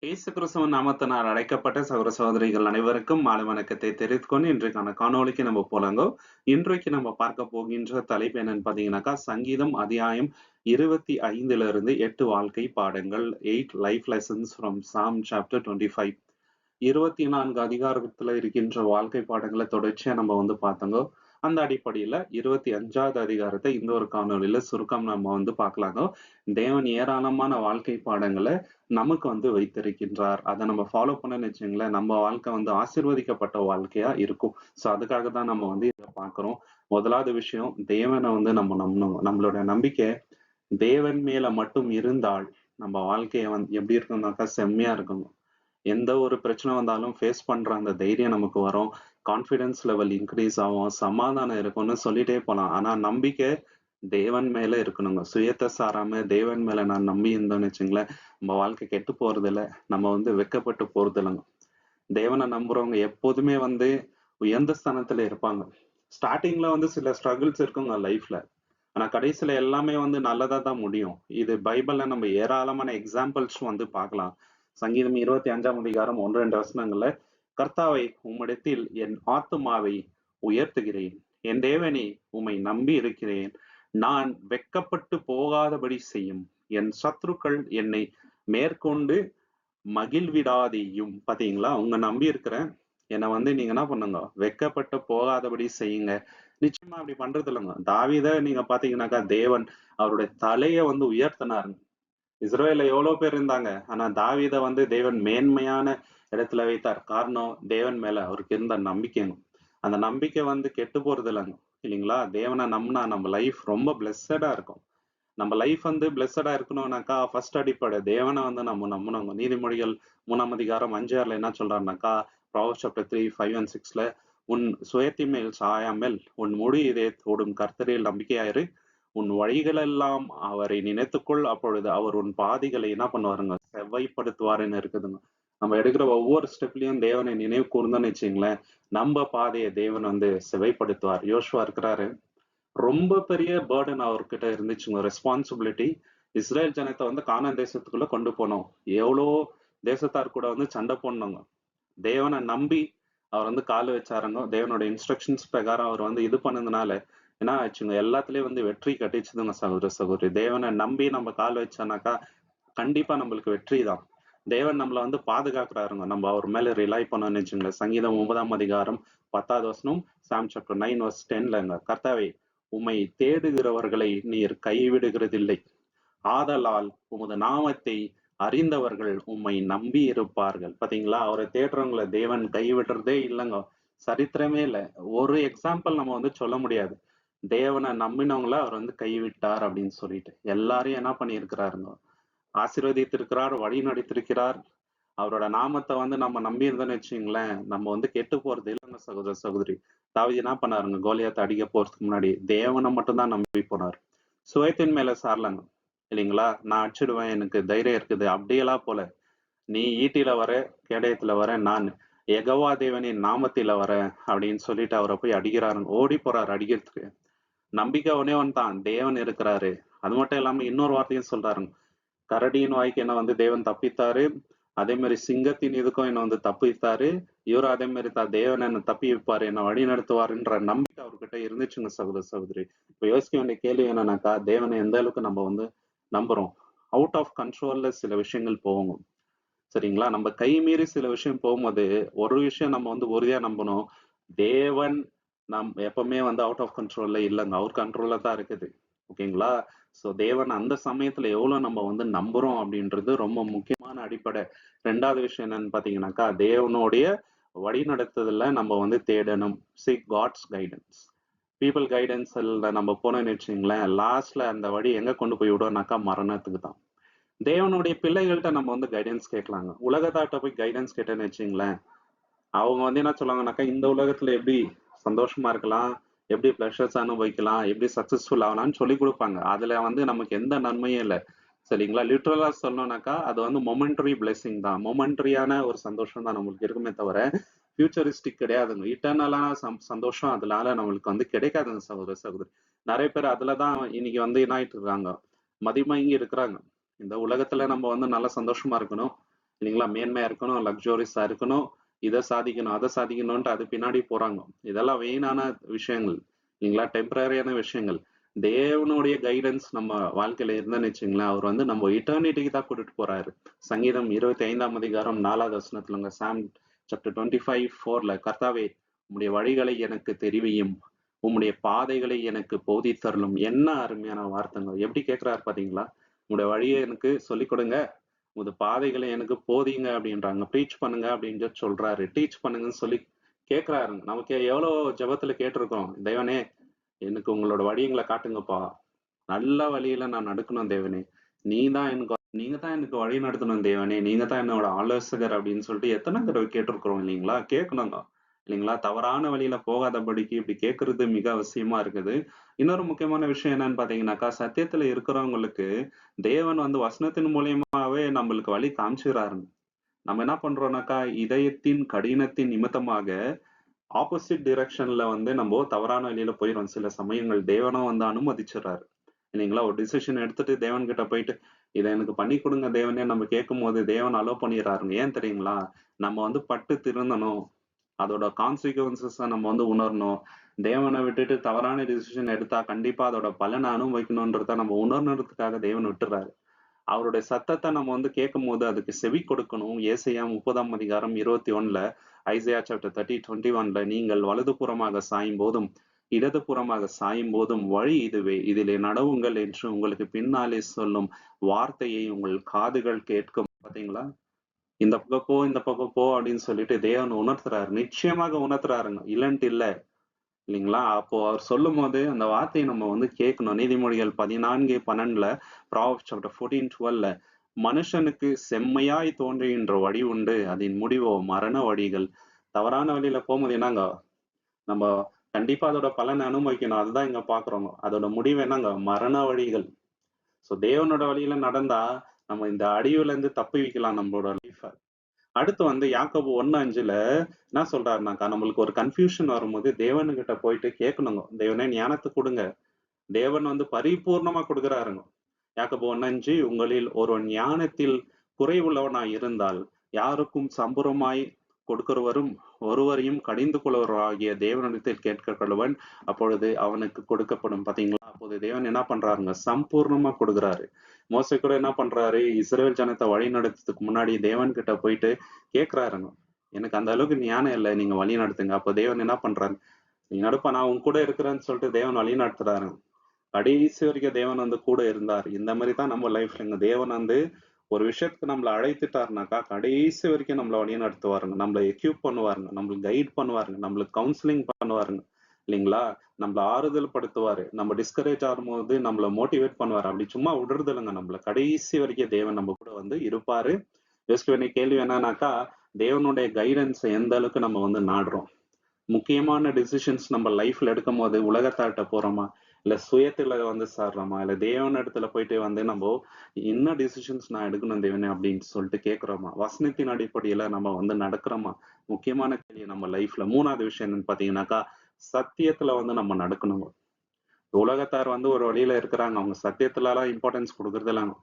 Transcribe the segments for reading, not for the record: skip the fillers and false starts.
இயேசு கிறிஸ்துவின் நாமத்தினால் அழைக்கப்பட்ட சகோதர சகோதரிகள் அனைவருக்கும் மாலை வணக்கத்தை தெரிவித்துக் கொண்டு இன்றைக்கான காணொளிக்கு நம்ம போலாங்க. இன்றைக்கு நம்ம பார்க்க போகின்ற தலைப்பு என்னன்னு பாத்தீங்கன்னாக்கா, சங்கீதம் அத்தியாயம் 25 8 வாழ்க்கை பாடங்கள், 8 life lessons from Sam chapter 25. 24 அதிகாரத்துல இருக்கின்ற வாழ்க்கை பாடங்களை தொடர்ச்சியா நம்ம பார்த்தோங்க. அந்த அடிப்படையில 25வது அதிகாரத்தை இந்த ஒரு காணொளியில சுருக்கம் நம்ம பார்க்கலாங்க. தேவன் ஏராளமான வாழ்க்கை பாடங்களை நமக்கு வைத்திருக்கின்றார். அதை நம்ம ஃபாலோ பண்ணன்னு வச்சுங்களேன், நம்ம வாழ்க்கை ஆசீர்வதிக்கப்பட்ட வாழ்க்கையா இருக்கும். சோ அதுக்காக தான் நம்ம இதை பார்க்கிறோம். முதலாவது விஷயம், தேவனை நம்ம நம்பணும். நம்மளோட நம்பிக்கை தேவன் மேல மட்டும் இருந்தால் நம்ம வாழ்க்கைய எப்படி இருக்கும்னாக்கா செம்மையா இருக்கும். எந்த ஒரு பிரச்சனை வந்தாலும் ஃபேஸ் பண்ற அந்த தைரியம் நமக்கு வரும். கான்ஃபிடன்ஸ் லெவல் இன்க்ரீஸ் ஆகும். சமாதானம் இருக்கும்னு சொல்லிட்டே போலாம். ஆனா நம்பிக்கை தேவன் மேல இருக்கணுங்க. சுயத்தை சாராம தேவன் மேல நான் நம்பி இருந்தோம்னு வச்சுங்களேன், நம்ம வாழ்க்கை கெட்டு போறது இல்ல. நம்ம வெட்கப்பட்டு போறது இல்லைங்க. தேவனை நம்புறவங்க எப்போதுமே உயர்ந்த ஸ்தானத்துல இருப்பாங்க. ஸ்டார்டிங்ல சில ஸ்ட்ரகிள்ஸ் இருக்குங்க லைஃப்ல. ஆனா கடைசியில எல்லாமே நல்லதா தான் முடியும். இது பைபிள்ல நம்ம ஏராளமான எக்ஸாம்பிள்ஸ் பார்க்கலாம். சங்கீதம் 25ஆம் அதிகாரம் 1-2 வசனங்கள்ல, கர்த்தாவை உம்மிடத்தில் என் ஆத்துமாவை உயர்த்துகிறேன். என் தேவனே உம்மை நம்பி இருக்கிறேன். நான் வெட்கப்பட்டு போகாதபடி செய்யும். என் சத்துருக்கள் என்னை மேற்கொண்டு மகிழ்விடாதேயும். பாத்தீங்களா, உங்க நம்பி இருக்கிறேன். என்னை நீங்க என்ன பண்ணுங்க, வெட்கப்பட்டு போகாதபடி செய்யுங்க. நிச்சயமா அப்படி பண்றது இல்லைங்க. தாவீதை நீங்க பாத்தீங்கன்னாக்கா, தேவன் அவருடைய தலைய உயர்த்தினாருங்க. இஸ்ரவேல்ல எவ்வளவு பேர் இருந்தாங்க. ஆனா தாவீதை தேவன் மேன்மையான இடத்துல வைத்தார். காரணம், தேவன் மேல அவருக்கு இருந்த நம்பிக்கைங்க. அந்த நம்பிக்கை கெட்டு போறது இல்லைங்க. இல்லைங்களா? தேவனை நம்பினா நம்ம லைஃப் ரொம்ப பிளெஸ்ஸடா இருக்கும். நம்ம லைஃப் பிளெஸ்ஸடா இருக்கணும்னாக்கா ஃபர்ஸ்ட் அடிப்படை தேவனை நம்ம நம்பணுங்க. நீதிமொழிகள் 3ஆம் அதிகாரம் 5-6 என்ன சொல்றாருனாக்கா, ப்ராவர்ப்ஸ் சாப்டர் 3, 5 and 6ல, உன் சுயத்தின் மேல் சாயாமல் உன் முழு இதயத்தோடும் கர்த்தரில் நம்பிக்கையாயிரு. உன் வழிகளெல்லாம் அவரை நினைத்துக்கொள். அப்பொழுது அவர் உன் பாதைகளை என்ன பண்ணுவாருங்க, செவ்வாய்ப்படுத்துவாருன்னு இருக்குதுங்க. நம்ம எடுக்கிற ஒவ்வொரு ஸ்டெப்லயும் தேவனை நினைவு கூர்ந்தோன்னு வச்சுங்களேன், நம்ம பாதையை தேவன் செவ்வாய்ப்படுத்துவார். யோசுவா இருக்கிறாரு, ரொம்ப பெரிய பேர்டன் அவர்கிட்ட இருந்துச்சுங்க, ரெஸ்பான்சிபிலிட்டி. இஸ்ரேல் ஜனத்தை கானான் தேசத்துக்குள்ள கொண்டு போனோம். எவ்வளோ தேசத்தார் கூட சண்டை போடணுங்க. தேவனை நம்பி அவர் கால் வச்சாருங்க. தேவனோட இன்ஸ்ட்ரக்ஷன்ஸ் பிரகாரம் அவர் இது பண்ணதுனால என்ன ஆச்சுங்க, எல்லாத்துலயும் வெற்றி கட்டிச்சுதுங்க. சகோதர சகோதரி, தேவனை நம்பி நம்ம கால் வச்சோம்னாக்கா கண்டிப்பா நம்மளுக்கு வெற்றி தான். தேவன் நம்மள பாதுகாக்கிறாருங்க. நம்ம அவர் மேல ரிலை பண்ணோம்னு வச்சுங்களேன். சங்கீதம் 9ஆம் அதிகாரம் 10வது வசனம், சாம் சாப்டர் 9 verse 10லங்க, கர்த்தாவே உம்மை தேடுகிறவர்களை நீர் கைவிடுகிறதில்லை. ஆதலால் உமது நாமத்தை அறிந்தவர்கள் உம்மை நம்பி இருப்பார்கள். பாத்தீங்களா, அவரை தேடுறவங்களை தேவன் கைவிடுறதே இல்லைங்க. சரித்திரமே இல்லை. ஒரு எக்ஸாம்பிள் நம்ம சொல்ல முடியாது. தேவனை நம்பினவங்கள அவர் கைவிட்டார் அப்படின்னு சொல்லிட்டு. எல்லாரையும் என்ன பண்ணியிருக்கிறாருங்க, ஆசீர்வதித்திருக்கிறார், வழி நடத்திருக்கிறார். அவரோட நாமத்தை நம்ம நம்பி இருந்தோம்னு வச்சுங்களேன், நம்ம கெட்டு போறது இல்லைங்க. சகோதர சகோதரி, தாவீது என்ன பண்ணாருங்க, கோலியாத்தை அடிக்க போறதுக்கு முன்னாடி தேவனை மட்டும்தான் நம்பி போனார். சுயத்தின் மேல சாரலங்க. இல்லைங்களா, நான் அடிச்சிடுவேன், எனக்கு தைரியம் இருக்குது, அப்படியெல்லாம் போல. நீ ஈட்டில வர, கேடயத்துல வர, நான் யெகோவா தேவனின் நாமத்தில வர அப்படின்னு சொல்லிட்டு அவரை போய் அடிக்கிறாருங்க. ஓடி போறாரு அடிக்கிறதுக்கு. நம்பிக்கை ஒன்னே தான், தேவன் இருக்கிறாரு. அது மட்டும் இல்லாம இன்னொரு வார்த்தையும் சொல்றாருங்க, கரடியின் வாய்க்கு என்ன தேவன் தப்பித்தாரு, அதே மாதிரி சிங்கத்தின் இதுக்கும் என்ன தப்பித்தாரு. இவரும் அதே மாதிரி தேவன் என்ன தப்பி வைப்பாரு, என்ன வழி நடத்துவாருன்ற நம்பிக்கை அவர்கிட்ட இருந்துச்சுங்க. சகோதர சகோதரி, இப்ப யோசிக்க வேண்டிய கேள்வி என்னன்னாக்கா, தேவனை எந்த அளவுக்கு நம்ம நம்புறோம். அவுட் ஆஃப் கண்ட்ரோல்ல சில விஷயங்கள் போகும். சரிங்களா, நம்ம கை மீறி சில விஷயம் போகும்போது ஒரு விஷயம் நம்ம உறுதியா நம்பணும், தேவன் எப்பவுமே அவுட் ஆஃப் கண்ட்ரோல்ல இல்லைங்க, அவர் கண்ட்ரோல்ல தான் இருக்குது. ஓகேங்களா? சோ தேவன் அந்த சமயத்துல எவ்வளவு நம்ம நம்புறோம் அப்படின்றது ரொம்ப முக்கியமான அடிப்படை. 2வது விஷயம் என்னன்னு பாத்தீங்கன்னாக்கா, தேவனுடைய வழி நடத்துதல நம்ம தேடணும். Seek God's guidance. பீப்புள் கைடன்ஸ்ல நம்ம போனோம்னு வச்சுங்களேன், லாஸ்ட்ல அந்த வழி எங்க கொண்டு போய் விடுவோம்னாக்கா மரணத்துக்கு தான். தேவனுடைய பிள்ளைகள்கிட்ட நம்ம கைடன்ஸ் கேட்கலாங்க. உலகத்தாட்ட போய் கைடன்ஸ் கேட்டேன்னு வச்சுங்களேன், அவங்க என்ன சொல்லுவாங்கனாக்கா, இந்த உலகத்துல எப்படி சந்தோஷமா இருக்கலாம், எப்படி பிளஷர்ஸ் அனுபவிக்கலாம், எப்படி சக்சஸ்ஃபுல் ஆகலாம்னு சொல்லி கொடுப்பாங்க. அதுல நமக்கு எந்த நன்மையும் இல்லை. சரிங்களா, லிட்ரலா சொல்லணும்னாக்கா அது மொமெண்டரி பிளெஸிங் தான். மொமெண்டரியான ஒரு சந்தோஷம் தான் நம்மளுக்கு இருக்குமே தவிர ஃபியூச்சரிஸ்டிக் கிடையாதுங்க. இட்டர்னலான சந்தோஷம் அதனால நம்மளுக்கு கிடைக்காதுங்க. சகோதர சகோதரி, நிறைய பேர் அதுலதான் இன்னைக்கு என்ன ஆயிட்டு இருக்காங்க, மதிமயங்கி இருக்கிறாங்க. இந்த உலகத்துல நம்ம நல்ல சந்தோஷமா இருக்கணும், இல்லைங்களா? மேன்மையா இருக்கணும், லக்ஸூரியஸா இருக்கணும், இத சாதிக்கணும், அத சாதிக்கணும்ன்ட்டு அது பின்னாடி போறாங்க. இதெல்லாம் வீணான விஷயங்கள். இல்லைங்களா? டெம்பரரியான விஷயங்கள். தேவனுடைய கைடன்ஸ் நம்ம வாழ்க்கையில இருந்ததுன்னு வச்சுக்கங்களேன், அவர் வந்து நம்ம எட்டர்னிட்டிக்கு தான் கூட்டிட்டு போறாரு. சங்கீதம் 25ஆம் அதிகாரம் 4வது வசனத்துலங்க, சாம் சாப்டர் 25:4ல, கர்த்தாவே உம்முடைய வழிகளை எனக்கு தெரிவியும், உம்முடைய பாதைகளை எனக்கு போதித்தருளும். என்ன அருமையான வார்த்தைங்க. எப்படி கேட்கிறாரு பாத்தீங்களா? உம்முடைய வழியை எனக்கு சொல்லிக் கொடுங்க, உமது பாதைகளை எனக்கு போதிங்க அப்படின்றாங்க. ப்ரீச் பண்ணுங்க அப்படின்னு சொல்றாரு. டீச் பண்ணுங்கன்னு சொல்லி கேட்கிறாருங்க. நமக்கு எவ்வளவு ஜெபத்துல கேட்டிருக்கோம். தேவனே, எனக்கு உங்களோட வழிங்களை காட்டுங்கப்பா. நல்ல வழியில நான் நடக்கணும் தேவனே. நீங்க தான் எனக்கு வழி நடத்தணும் தேவனே. நீங்க தான் என்னோட ஆலோசகர் அப்படின்னு சொல்லிட்டு எத்தனை தடவை கேட்டிருக்கிறோம் இல்லைங்களா? கேட்கணுங்க. இல்லைங்களா? தவறான வழியில போகாதபடிக்கு இப்படி கேட்கறது மிக அவசியமா இருக்குது. இன்னொரு முக்கியமான விஷயம் என்னன்னு பாத்தீங்கன்னாக்கா, சத்தியத்துல இருக்கிறவங்களுக்கு தேவன் வந்து வசனத்தின் மூலியமாவே நம்மளுக்கு வழி காமிச்சுறாருங்க. நம்ம என்ன பண்றோம்னாக்கா, இதயத்தின் கடினத்தின் நிமித்தமாக ஆப்போசிட் டிரெக்ஷன்ல வந்து நம்ம தவறான வழியில போயிரும். சில சமயங்கள் தேவனும் வந்து அனுமதிச்சுறாரு. இல்லைங்களா? ஒரு டிசிஷன் எடுத்துட்டு தேவன் கிட்ட போயிட்டு, "இத எனக்கு பண்ணி குடுங்க தேவனே" நம்ம கேட்கும்போது தேவன் அலோ பண்ணிறாருங்க. ஏன் தெரியுங்களா? நம்ம வந்து பட்டு திருந்தணும். அதோட கான்சிக்வென்சஸ நம்ம வந்து உணரணும். தேவன விட்டுட்டு தவறான டிசிஷன் எடுத்தா கண்டிப்பா அதோட பலன அனுபவிக்கணும்ன்றத நம்ம உணரணுன்றதுக்காக தேவன் விட்டுறாரு. அவருடைய சத்தத்த நம்ம வந்து கேட்கும்போது அதுக்கு செவி கொடுக்கணும். ஏசாயா 30ஆம் அதிகாரம் 21ல, ஐசையா சாப்டர் 30:21ல, நீங்கள் வலதுபுறமாக சாயும்போதும், இடதுபுறமாக சாயும்போதும் வழி இதுவே, இதிலே நடவுங்கள் என்று உங்களுக்கு பின்னாலே சொல்லும் வார்த்தையை உங்கள் காதுகள் கேட்கும். பாத்தீங்களா? இந்த பக்கம் போ, இந்த பக்கம் போ அப்படின்னு சொல்லிட்டு தேவன் உணர்த்துறாரு. நிச்சயமாக உணர்த்துறாருங்க. இல்லன்ட்டு இல்ல. இல்லைங்களா? அப்போ அவர் சொல்லும்போது அந்த வார்த்தையை நம்ம வந்து கேட்கணும். நீதிமொழிகள் 14:12ல, ப்ராவெர்ப்ஸ் சாப்டர் 14:12ல, மனுஷனுக்கு செம்மையாய் தோன்றுகின்ற வழி உண்டு, அதன் முடிவோ மரண வழிகள். தவறான வழியில போகும்போது என்னங்க, நம்ம கண்டிப்பா அதோட பலனை அனுபவிக்கணும். அதுதான் இங்க பாக்குறோம். அதோட முடிவு என்னங்க, மரண வழிகள். சோ தேவனோட வழியில நடந்தா நம்ம இந்த அழிவுல இருந்து தப்புவிக்கலாம் நம்மளோட லைஃப. அடுத்து வந்து யாக்கோபு 1:5ல என்ன சொல்றாருனாக்கா, நம்மளுக்கு ஒரு கன்ஃபியூஷன் வரும்போது தேவனுகிட்ட போயிட்டு கேட்கணுங்க. தேவனே ஞானத்த குடுங்க. தேவன் வந்து பரிபூர்ணமா கொடுக்கிறாருங்க. யாக்கோபு 1:5, உங்களில் ஒருவன் ஞானத்தில் குறைவுள்ளவனாய் இருந்தால், யாருக்கும் சம்பூரமாய் கொடுக்கிறவரும் ஒருவரையும் கடிந்து கொள்வராகிய தேவனிடத்தில் கேட்க கடவன், அப்பொழுது அவனுக்கு கொடுக்கப்படும். பாத்தீங்களா? அப்போது தேவன் என்ன பண்றாருங்க, சம்பூர்ணமா கொடுக்கிறாரு. மோசே கூட என்ன பண்றாரு, இஸ்ரவேல் ஜனத்தை வழி நடத்துறதுக்கு முன்னாடி தேவன் கிட்ட போயிட்டு கேட்கிறாருங்க. எனக்கு அந்த அளவுக்கு ஞானம் இல்லை, நீங்க வழி நடத்துங்க. அப்ப தேவன் என்ன பண்றாரு, நீ நடப்பா, நான் உன் கூட இருக்கிறேன்னு சொல்லிட்டு தேவன் வழி நடத்துறாரு. கடைசி வரைக்கும் தேவன் வந்து கூட இருந்தார். இந்த மாதிரி தான் நம்ம லைஃப்லங்க தேவன் வந்து ஒரு விஷயத்துக்கு நம்மள அழைத்துட்டாருனாக்கா, கடைசி வரைக்கும் நம்மள வழி நடத்துவாருங்க. நம்மள எக்யூப் பண்ணுவாருங்க. நம்மளுக்கு கைட் பண்ணுவாருங்க. நம்மளுக்கு கவுன்சிலிங் பண்ணுவாருங்க. இல்லைங்களா? நம்மள ஆறுதல் படுத்துவாரு. நம்ம டிஸ்கரேஜ் ஆகும்போது நம்மள மோட்டிவேட் பண்ணுவாரு. அப்படி சும்மா விடுறது இல்லைங்க நம்மள. கடைசி வரைக்கும் தேவன் நம்ம கூட வந்து இருப்பாரு. யோசிக்க வேண்டிய கேள்வி என்னன்னாக்கா, தேவனுடைய கைடன்ஸ் எந்த அளவுக்கு நம்ம வந்து நாடுறோம்? முக்கியமான டிசிஷன்ஸ் நம்ம லைஃப்ல எடுக்கும்போது உலகத்தார்ட்ட போறோமா? இல்ல சுயத்துல வந்து சாடுறோமா? இல்ல தேவனிடத்துல போயிட்டு வந்து நம்ம என்ன டிசிஷன்ஸ் நான் எடுக்கணும் தேவனே அப்படின்னு சொல்லிட்டு கேட்கிறோமா? வசனத்தின் அடிப்படையில நம்ம வந்து நடக்கிறோமா? முக்கியமான கேள்வி நம்ம லைஃப்ல. 3வது விஷயம் என்னன்னு பாத்தீங்கன்னாக்கா, சத்தியத்துல வந்து நம்ம நடக்கணுங்க. உலகத்தார் வந்து ஒரு வழியில இருக்கிறாங்க. அவங்க சத்தியத்துலலாம் இம்பார்ட்டன்ஸ் குடுக்கறது இல்லங்க.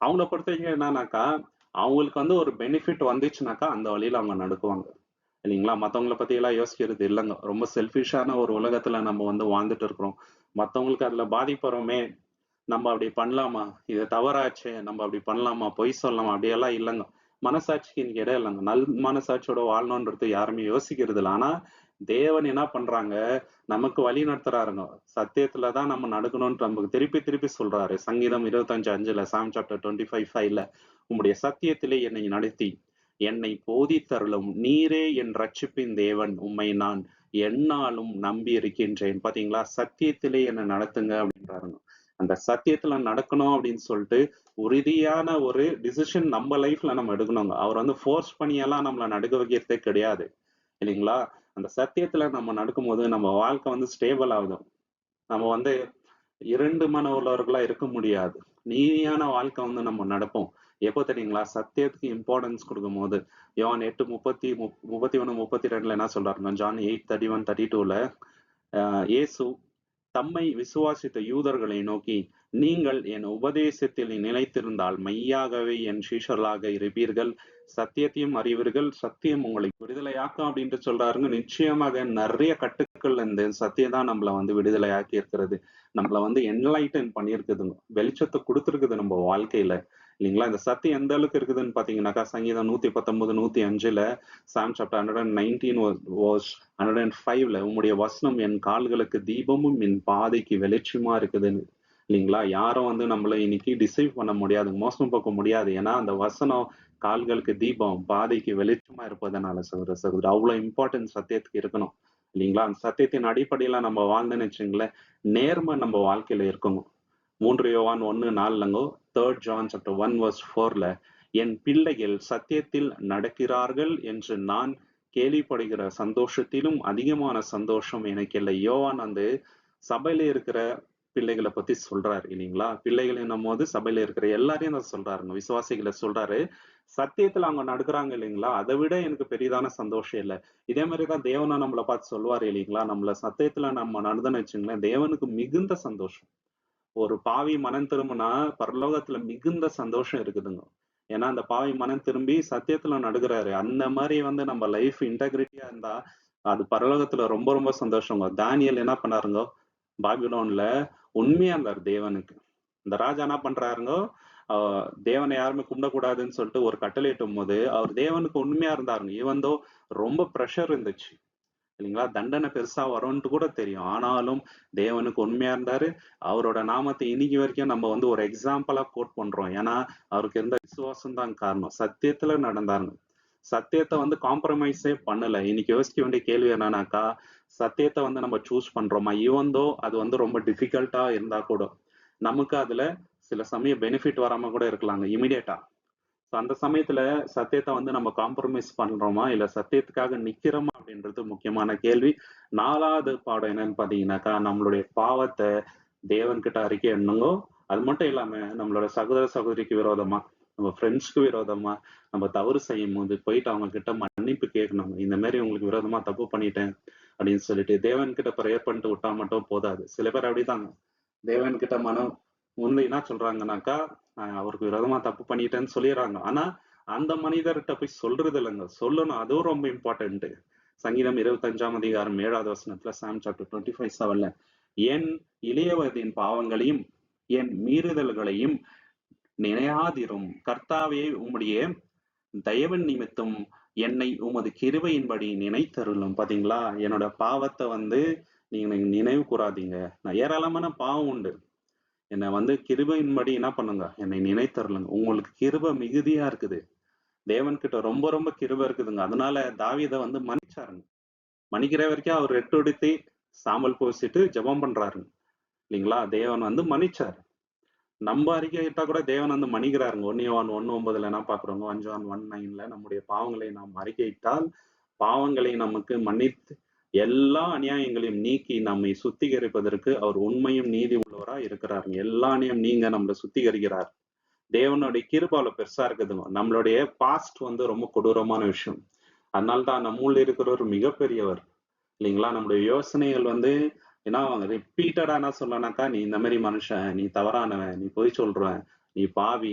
அவங்கள பொறுத்தவரைக்கும் என்னன்னாக்கா, அவங்களுக்கு வந்து ஒரு பெனிஃபிட் வந்துச்சுனாக்கா, அந்த வழியில அவங்க நடக்குவாங்க. இல்லைங்களா? மத்தவங்கள பத்தி எல்லாம் யோசிக்கிறது இல்லங்க. ரொம்ப செல்ஃபிஷான ஒரு உலகத்துல நம்ம வந்து வாழ்ந்துட்டு இருக்கிறோம். மத்தவங்களுக்கு அதுல பாதிப்பு வருமே, நம்ம அப்படி பண்ணலாமா? இது தவறாச்சே, நம்ம அப்படி பண்ணலாமா? பொய் சொல்லலாமா? அப்படியெல்லாம் இல்லங்க. மனசாட்சிக்கு இன்னைக்கு இடம் இல்லங்க. மனசாட்சியோட வாழணும்ன்றது யாருமே யோசிக்கிறது இல்ல. ஆனா, தேவன் என்ன பண்றாங்க, நமக்கு வழி நடத்துறாருங்க. சத்தியத்துல தான் நம்ம நடக்கணும்னு நமக்கு திருப்பி திருப்பி சொல்றாரு. சங்கீதம் 25:5ல, சாம் சாப்டர் 25:5ல, உம்முடைய சத்தியத்திலே என்னை நடத்தி என்னை போதித்தருளும். நீரே என் ரட்சிப்பின் தேவன். உம்மை நான் எந்நாளும் நம்பி இருக்கின்றேன். பாத்தீங்களா? சத்தியத்திலே என்னை நடத்துங்க அப்படின்றாருங்க. அந்த சத்தியத்துல நடக்கணும் அப்படின்னு சொல்லிட்டு உறுதியான ஒரு டிசிஷன் நம்ம லைஃப்ல நம்ம எடுக்கணுங்க. அவர் வந்து ஃபோர்ஸ் பண்ணியெல்லாம் நம்மள நடுக்க வைக்கிறதே கிடையாது. இல்லைங்களா? அந்த சத்தியத்துல நம்ம நடக்கும்போது நம்ம வாழ்க்கை வந்து ஸ்டேபிள் ஆகுது. நம்ம வந்து 2 மன உள்ளவர்களா இருக்க முடியாது. நீதியான வாழ்க்கை வந்து நம்ம நடப்போம். எப்போ தெரியுங்களா? சத்தியத்துக்கு இம்பார்ட்டன்ஸ் குடுக்கும்போது. யோவான் 8:31, 32ல என்ன சொல்றாருன்னா, ஜான் 8:31, 32ல இயேசு தம்மை விசுவாசித்த யூதர்களை நோக்கி, நீங்கள் என் உபதேசத்தில் நிலைத்திருந்தால் மெய்யாகவே என் சீஷர்களாக இருப்பீர்கள், சத்தியத்தையும் அறிவீர்கள், சத்தியம் உங்களை விடுதலையாக்கும் அப்படின்ட்டு சொல்றாருங்க. நிச்சயமாக நிறைய கட்டுக்கள் இந்த சத்தியம் தான் நம்மள வந்து விடுதலையாக்கி இருக்கிறது. நம்மள வந்து என்லைட்டன் பண்ணியிருக்குதுங்க, வெளிச்சத்தை கொடுத்துருக்குது நம்ம வாழ்க்கையில, இல்லைங்களா? இந்த சத்தியம் எந்த அளவுக்கு இருக்குதுன்னு பாத்தீங்கன்னாக்கா, சங்கீதம் 119, 105, சாம் சாப்டர் 119 verse 105 உம்முடைய வசனம் என் கால்களுக்கு தீபமும் என் பாதைக்கு வெளிச்சமா இருக்குதுன்னு, இல்லைங்களா? யாரும் வந்து நம்மள இன்னைக்கு டிசைவ் பண்ண முடியாது, மோசம் போக்க முடியாது. ஏன்னா அந்த வசனம் கால்களுக்கு தீபம், பாதைக்கு வெளிச்சமா இருப்பதனால சகோதர சகோதரி அவ்வளவு இம்பார்ட்டன்ஸ் சத்தியத்துக்கு இருக்கணும், இல்லைங்களா? அந்த சத்தியத்தின் அடிப்படையில நம்ம வாழ்ந்தேன்னு வச்சுங்களேன், நேர்மை நம்ம வாழ்க்கையில இருக்கணும். 3 யோவான் 1:4 3 John chapter 1 verse 4 என் பிள்ளைகள் சத்தியத்தில் நடக்கிறார்கள் என்று நான் கேள்விப்படுகிற சந்தோஷத்திலும் அதிகமான சந்தோஷம் எனக்கு இல்லை. யோவான் வந்து சபையில இருக்கிற பிள்ளைகளை பத்தி சொல்றாரு, இல்லைங்களா? பிள்ளைகள் என்னும் போது சபையில இருக்கிற எல்லாரையும் தான் சொல்றாருங்க, விசுவாசிகளை சொல்றாரு. சத்தியத்துல அவங்க நடக்கிறாங்க, இல்லைங்களா? அதை விட எனக்கு பெரிதான சந்தோஷம் இல்லை. இதே மாதிரிதான் தேவனை நம்மளை பார்த்து சொல்லுவாரு, இல்லைங்களா? நம்மள சத்தியத்துல நம்ம நடந்தோன்னு வச்சுங்களேன், தேவனுக்கு மிகுந்த சந்தோஷம். ஒரு பாவி மனம் திரும்பினா பரலோகத்துல மிகுந்த சந்தோஷம் இருக்குதுங்க. ஏன்னா அந்த பாவி மனம் திரும்பி சத்தியத்துல நடுகிறாரு. அந்த மாதிரி வந்து நம்ம லைஃப் இன்டெகிரிட்டியா இருந்தா அது பரலோகத்துல ரொம்ப ரொம்ப சந்தோஷங்க. தானியேல் என்ன பண்ணாருங்க, பாபிலோன்ல உண்மையா இருந்தார் தேவனுக்கு. இந்த ராஜா என்ன பண்றாருங்க, தேவனை யாருமே கும்பிடக்கூடாதுன்னு சொல்லிட்டு ஒரு கட்டளை இட்டும் போது அவர் தேவனுக்கு உண்மையா இருந்தாருங்க. இவந்தோ ரொம்ப ப்ரெஷர் இருந்துச்சு, இல்லைங்களா? தண்டனை பெருசா வரும்னு கூட தெரியும். ஆனாலும் தேவனுக்கு உண்மையா இருந்தாரு. அவரோட நாமத்தை இன்னைக்கு வரைக்கும் நம்ம வந்து ஒரு எக்ஸாம்பிளா கோட் பண்றோம். ஏன்னா அவருக்கு இருந்த விசுவாசம் தான் காரணம். சத்தியத்துல நடந்தாருங்க. சத்தியத்தை வந்து காம்ப்ரமைஸே பண்ணல. இன்னைக்கு யோசிக்க வேண்டிய கேள்வி என்னன்னாக்கா, சத்தியத்தை வந்து நம்ம சூஸ் பண்றோமா? ஈவந்தோ அது வந்து ரொம்ப டிஃபிகல்ட்டா இருந்தா கூட நமக்கு அதுல சில சமயம் பெனிஃபிட் வராம கூட இருக்கலாங்க இமிடியேட்டா. அந்த சமயத்துல சத்தியத்தை வந்து நம்ம காம்ப்ரமைஸ் பண்றோமா, இல்ல சத்தியத்துக்காக நிக்கிறோமா அப்படின்றது முக்கியமான கேள்வி. 4வது பாடம் என்னன்னு பாத்தீங்கன்னாக்கா, நம்மளுடைய பாவத்தை தேவன் கிட்ட அறிக்கை எண்ணுங்க. அது மட்டும் இல்லாம நம்மளோட சகோதர சகோதரிக்கு விரோதமா, நம்ம ஃப்ரெண்ட்ஸ்க்கு விரோதமா நம்ம தவறு செய்யும் போது போயிட்டு அவங்க கிட்ட மன்னிப்பு கேட்கணும். இந்த மாதிரி உங்களுக்கு விரோதமா தப்பு பண்ணிட்டேன் அப்படின்னு சொல்லிட்டு தேவன் கிட்ட ப்ரேயர் பண்ணிட்டு விட்டா மட்டும் போதாது. சில பேர் அப்படிதாங்க, தேவன் கிட்ட மனம் வந்து என்ன சொல்றாங்கன்னாக்கா, அவருக்கு விரோதமா தப்பு பண்ணிட்டேன்னு சொல்லிடுறாங்க. ஆனா அந்த மனிதர்கிட்ட போய் சொல்றது இல்லைங்க, சொல்லணும். அதுவும் ரொம்ப இம்பார்ட்டன்ட். சங்கீதம் 25 சாம் சாப்டர் 25:7 என் இளையவதின் பாவங்களையும் என் மீறுதல்களையும் நினையாதிரும், கர்த்தாவே உம்முடைய தயவன் நிமித்தம் என்னை உமது கிருபையின்படி நினைத்தருளும். பாத்தீங்களா? என்னோட பாவத்தை வந்து நீங்க நினைவு கூறாதீங்க. நான் ஏராளமான பாவம் உண்டு, என்னை வந்து கிருபையின்படி என்ன பண்ணுங்க, என்னை நினைத்தருளுங்க. உங்களுக்கு கிருபை மிகுதியா இருக்குது, தேவன் கிட்ட ரொம்ப ரொம்ப கிருபை இருக்குதுங்க. அதனால தாவீதை வந்து மன்னிச்சாருங்க. மன்னிக்கிற வரைக்கும் அவர் ரெட்டுடுத்தி சாம்பல் பூசிட்டு ஜெபம் பண்றாருங்க, இல்லைங்களா? தேவன் வந்து மன்னிச்சாரு. நம்ம அறிக்கையிட்டா கூட தேவன் வந்து மன்னிக்கிறாருங்க. 1 யோவான் 1:9 என்ன பாக்குறோங்க, 5 John 1:9 நம்முடைய பாவங்களை நாம் அறிக்கையிட்டால் பாவங்களை நமக்கு மன்னித்து எல்லா அநியாயங்களையும் நீக்கி நம்மை சுத்திகரிப்பதற்கு அவர் உண்மையும் நீதி உள்ளவரா இருக்கிறார். எல்லா அநியாயம் நீங்க நம்மளை சுத்திகரிக்கிறார். தேவனுடைய கிருபால பெருசா இருக்குதுங்க. நம்மளுடைய பாஸ்ட் வந்து ரொம்ப கொடூரமான விஷயம். அதனால்தான் நம்முள்ள இருக்கிறவர் மிகப்பெரியவர், இல்லைங்களா? நம்மளுடைய யோசனைகள் வந்து ஏன்னா ரிப்பீட்டடா என்ன சொல்லனாக்கா, நீ இந்த மாதிரி மனுஷன், நீ தவறானவன், நீ பொய் சொல்றவன், நீ பாவி,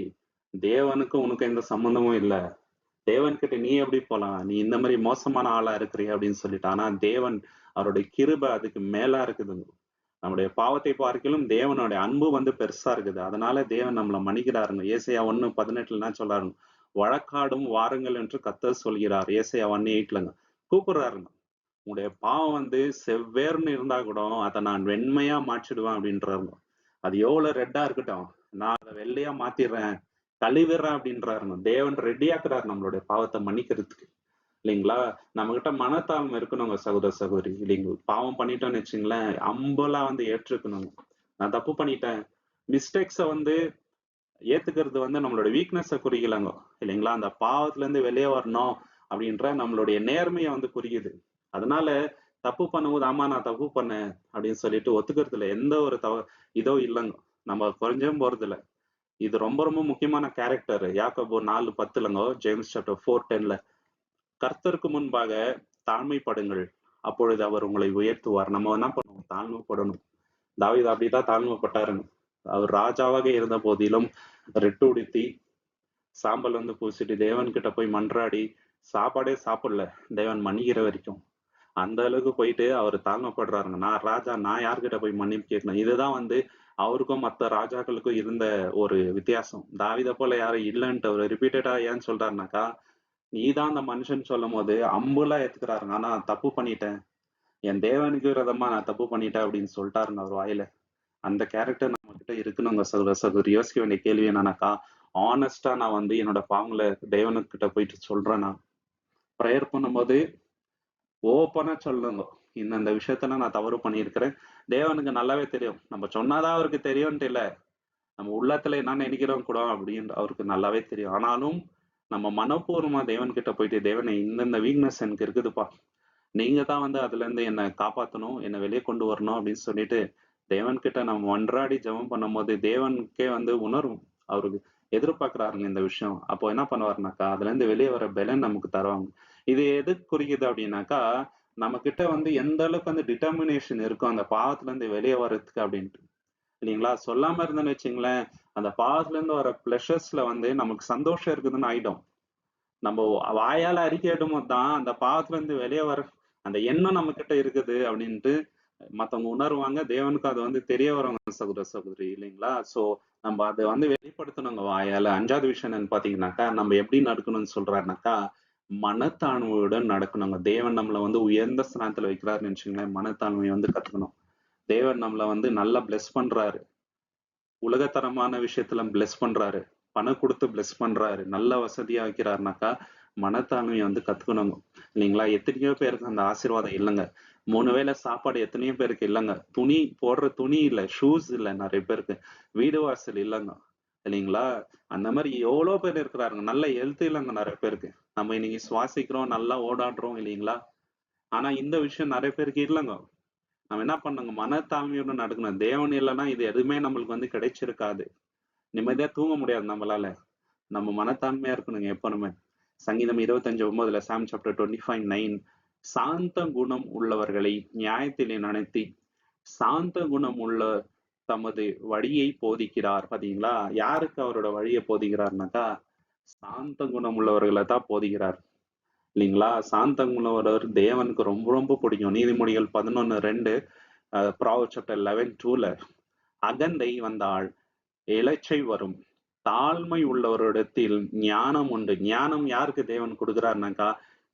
தேவனுக்கு உனக்கு எந்த சம்பந்தமும் இல்ல, தேவன் கிட்ட நீ எப்படி போலாம், நீ இந்த மாதிரி மோசமான ஆளா இருக்கிறிய அப்படின்னு சொல்லிட்டு. ஆனா தேவன் அவருடைய கிருபை அதுக்கு மேலா இருக்குதுங்க. நம்முடைய பாவத்தை பார்க்கிலும் தேவனுடைய அன்பு வந்து பெருசா இருக்குது. அதனால தேவன் நம்மளை மன்னிக்கிறாருங்க. ஏசாயா 1:18 என்ன சொல்றாருங்க, வழக்காடும் வாருங்கள் என்று கர்த்தர் சொல்கிறார். ஏசாயா 1:8 கூப்பிடுறாருங்க. உங்களுடைய பாவம் வந்து செவ்வேர்னு இருந்தா கூட அதை நான் வெண்மையா மாற்றிடுவேன் அப்படின்றாருங்க. அது எவ்வளவு ரெட்டா இருக்கட்டும், நான் அதை வெள்ளையா மாத்திடுறேன், கழுவிடுறேன் அப்படின்றாருங்க. தேவன் ரெடியாக்குறாரு நம்மளுடைய பாவத்தை மன்னிக்கிறதுக்கு, இல்லைங்களா? நம்ம கிட்ட மனத்தாழ்மை இருக்கணுங்க சகோதர சகோதரி, இல்லைங்க? பாவம் பண்ணிட்டோம்னு வச்சுங்களேன், அம்பலா வந்து ஏற்றுக்கணுங்க. நான் தப்பு பண்ணிட்டேன். மிஸ்டேக்ஸை வந்து ஏத்துக்கிறது வந்து நம்மளோட வீக்னஸை குறிக்கலங்க, இல்லைங்களா? அந்த பாவத்துல இருந்து வெளியே வரணும் அப்படின்ற நம்மளுடைய நேர்மையை வந்து குறிக்குது. அதனால தப்பு பண்ணும்போது ஆமா நான் தப்பு பண்ணேன் அப்படின்னு சொல்லிட்டு ஒத்துக்கிறதுல எந்த ஒரு இதோ இல்லைங்க, நம்ம குறைஞ்சும் போறது இல்ல. இது ரொம்ப ரொம்ப முக்கியமான கேரக்டர். யாக்கோபு 4:10 ஜேம்ஸ் சாப்டர் 4:10 கர்த்தருக்கு முன்பாக தாழ்மைப்படுங்கள், அப்பொழுது அவர் உங்களை உயர்த்துவார். நம்ம என்ன பண்ணுவோம், தாழ்மைப்படணும். தாவீது அப்படிதான் தாழ்மைப்பட்டாருங்க. அவர் ராஜாவாக இருந்த போதிலும் ரெட்டு உடுத்தி சாம்பல் வந்து பூசிட்டு தேவன் கிட்ட போய் மன்றாடி சாப்பாடே சாப்பிடல தேவன் மன்னிக்கிற வரைக்கும். அந்த அளவுக்கு போயிட்டு அவர் தாழ்மைப்படுறாருங்க. நான் ராஜா, நான் யார்கிட்ட போய் மன்னிப்பு கேட்கணும்? இதுதான் வந்து அவருக்கும் மத்த ராஜாக்களுக்கும் இருந்த ஒரு வித்தியாசம். தாவீத போல யாரும் இல்லன்ட்டு அவரு ரிப்பீட்டடா ஏன் சொல்றாருனாக்கா, நீதான் அந்த மனுஷன் சொல்லும்போது அம்புலாம் ஏத்துக்கிறாருங்க. ஆனா நான் தப்பு பண்ணிட்டேன். என் தேவனுக்கு விரோதமா நான் தப்பு பண்ணிட்டேன் அப்படின்னு சொல்லிட்டாருங்க அவர் வாயில. அந்த கேரக்டர் நம்ம கிட்ட இருக்கணுங்க சகோதர சகோதரி. யோசிக்க வேண்டிய கேள்வி என்னன்னாக்கா, ஆனஸ்டா நான் வந்து என்னோட பாவங்களை தேவனுக்கிட்ட போயிட்டு சொல்றேன்னா, ப்ரேயர் பண்ணும்போது ஓப்பனா சொல்லணுங்க. இந்த விஷயத்துல நான் தவறு பண்ணியிருக்கிறேன். தேவனுக்கு நல்லாவே தெரியும். நம்ம சொன்னாதான் அவருக்கு தெரியும்ட்டு இல்ல. நம்ம உள்ளத்துல என்ன நினைக்கிறோம் கூட அப்படின்னு அவருக்கு நல்லாவே தெரியும். ஆனாலும் நம்ம மனப்பூர்வமா தேவன் கிட்ட போயிட்டு, தேவனே இந்த வீக்னஸ் எனக்கு இருக்குதுப்பா. நீங்க தான் வந்து அதுல இருந்து என்ன காப்பாத்தணும், என்ன வெளியே கொண்டு வரணும் அப்படின்னு சொல்லிட்டு தேவன் கிட்ட நம்ம மன்றாடி ஜெபம் பண்ணும்போது தேவனுக்கே வந்து உணர்வும். அவருக்கு எதிர்பார்க்கிறாருங்க இந்த விஷயம். அப்போ என்ன பண்ணுவாருனாக்கா, அதுல இருந்து வெளியே வர பலன் நமக்கு தருவாங்க. இது எது குறிக்குது அப்படின்னாக்கா, நம்ம கிட்ட வந்து எந்த அளவுக்கு வந்து டிட்டர்மினேஷன் இருக்கும் அந்த பாவத்துல இருந்து வெளியே வர்றதுக்கு அப்படின்ட்டு. இல்லைங்களா? சொல்லாம இருந்தேன்னு வச்சுங்களேன், அந்த பாவத்துல இருந்து வர பிளஷர்ஸ்ல வந்து நமக்கு சந்தோஷம் இருக்குதுன்னு ஆயிடும். நம்ம வாயால அறிக்கையிடும் தான் அந்த பாவத்துல இருந்து வெளியே வர அந்த எண்ணம் நம்ம கிட்ட இருக்குது அப்படின்ட்டு மத்தவங்க உணர்வாங்க. தேவனுக்கு அது வந்து தெரிய வருவாங்க சகோதர சகோதரி இல்லைங்களா? சோ நம்ம அதை வந்து வெளிப்படுத்தணுங்க வாயால. 5வது விஷயம் என்னன்னு பாத்தீங்கன்னாக்கா, நம்ம எப்படி நடக்கணும்னு சொல்றாருனாக்கா, மனத்தாழ்மையுடன் நடக்கணுங்க. தேவன் நம்மள வந்து உயர்ந்த ஸ்தானத்துல வைக்கிறாருன்னு வச்சுங்களேன், மனத்தாழ்மையை வந்து கத்துக்கணும். தேவன் நம்மள வந்து நல்லா பிளெஸ் பண்றாரு. உலகத்தரமான விஷயத்துல பிளெஸ் பண்றாரு. பணம் கொடுத்து பிளெஸ் பண்றாரு. நல்ல வசதியா வைக்கிறாருனாக்கா, மனத்தாழ்மையை வந்து கத்துக்கணுங்க. இல்லைங்களா? எத்தனையோ பேருக்கு அந்த ஆசீர்வாதம் இல்லைங்க. 3 வேளை சாப்பாடு எத்தனையோ பேருக்கு இல்லைங்க. துணி போடுற துணி இல்ல, ஷூஸ் இல்ல நிறைய பேருக்கு. வீடு வாசல் இல்லைங்க. இல்லைங்களா? அந்த மாதிரி எவ்வளவு பேர் இருக்கிறாருங்க. நல்ல ஹெல்த் இல்லைங்க நிறைய பேருக்கு. நம்ம இன்னைக்கு சுவாசிக்கிறோம், நல்லா ஓடாடுறோம் இல்லைங்களா? ஆனா இந்த விஷயம் நிறைய பேருக்கு இல்லைங்க. நம்ம என்ன பண்ணணுங்க? மனத்தாழ்மையுடன் நடக்கணும். தேவன் இல்லைன்னா இது எதுவுமே நம்மளுக்கு வந்து கிடைச்சிருக்காது. நிம்மதியா தூங்க முடியாது நம்மளால. நம்ம மனத்தாண்மையா இருக்கணுங்க எப்பவுமே. சங்கீதம் 25:9 சாம் சாப்டர் 25:9 சாந்த குணம் உள்ளவர்களை நியாயத்திலே நடத்தி சாந்த குணம் உள்ள தமது வழியை போதிக்கிறார். பாத்தீங்களா? யாருக்கு அவரோட வழியை போதிக்கிறார்னாக்கா, சாந்த குணம் உள்ளவர்களை தான் போதிக்கிறார். இல்லைங்களா? சாந்த குணம் உள்ளவர் தேவனுக்கு ரொம்ப ரொம்ப பிடிக்கும். நீதிமொழிகள் 11:2 ப்ராவர்ப்ஸ் சாப்டர் 11:2ல அகந்தை வந்தால் இளைச்சை வரும். தாழ்மை உள்ளவரிடத்தில் ஞானம் உண்டு. ஞானம் யாருக்கு தேவன் கொடுக்கிறாருனாக்கா,